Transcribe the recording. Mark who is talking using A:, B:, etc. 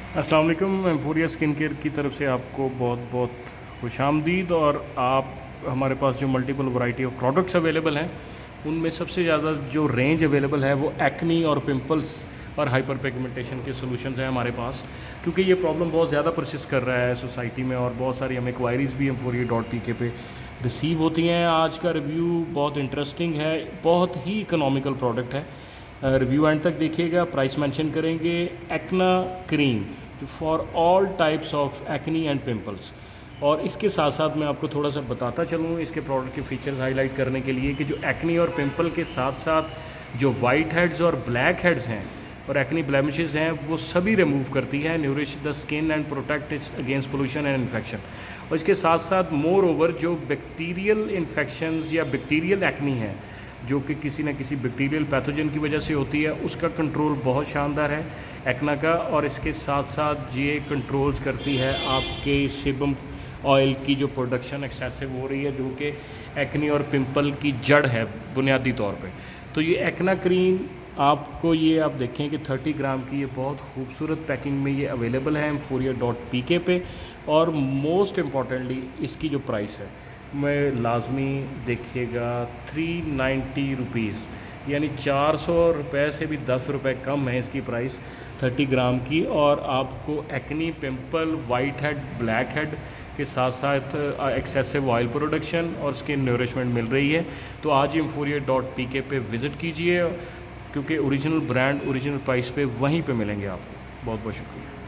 A: अस्सलाम वालेकुम। एम्फोरिया skin care की तरफ से आपको बहुत बहुत खुशामदीद। और आप हमारे पास जो multiple variety of products available हैं उनमें सबसे ज़्यादा जो रेंज अवेलेबल है वो एक्नी और पिंपल्स और हाइपर पिगमेंटेशन के सॉल्यूशंस हैं हमारे पास, क्योंकि ये प्रॉब्लम बहुत ज़्यादा परसिस्ट कर रहा है सोसाइटी में और बहुत सारी हमें क्वायरीज़ भी एम्फोरिया.pk पे रिसीव होती हैं। आज का रिव्यू बहुत इंटरेस्टिंग है, बहुत ही इकोनॉमिकल प्रोडक्ट है। रिव्यू एंड तक देखिएगा। प्राइस मेंशन करेंगे acne cream for all types of acne and pimples. और इसके साथ साथ मैं आपको थोड़ा सा बताता चलूँ इसके प्रोडक्ट के फीचर्स हाईलाइट करने के लिए कि जो एक्नी और पिंपल के साथ साथ जो वाइट हेड्स और ब्लैक हेड्स हैं और एक्नी ब्लेमिशेस हैं वो सभी रिमूव करती है, nourish the skin and protect it's against pollution and infection. और इसके साथ साथ मोर ओवर जो बैक्टीरियल इन्फेक्शंस या बैक्टीरियल एक्नी है जो कि किसी न किसी बैक्टीरियल पैथोजन की वजह से होती है, उसका कंट्रोल बहुत शानदार है एक्ना का। और इसके साथ साथ ये कंट्रोल्स करती है आपके सेबम ऑयल की जो प्रोडक्शन एक्सेसिव हो रही है, जो कि एक्नी और पिंपल की जड़ है बुनियादी तौर पे। तो ये एक्ना क्रीम आपको, ये आप देखें कि 30 ग्राम की ये बहुत खूबसूरत पैकिंग में ये अवेलेबल है एम्फोरिया.pk पे। और मोस्ट इम्पॉर्टेंटली इसकी जो प्राइस है मैं लाजमी देखिएगा 390 रुपीज़, यानी 400 रुपये से भी 10 रुपये कम है इसकी प्राइस 30 ग्राम की। और आपको acne, pimple, white head, black head के साथ साथ एक्सेसिव ऑयल प्रोडक्शन और स्किन नरिशमेंट मिल रही है। तो आज एम्फोरिया.pk पे विज़िट कीजिए, क्योंकि ओरिजिनल ब्रांड ओरिजिनल प्राइस पे वहीं पे मिलेंगे आपको। बहुत बहुत शुक्रिया।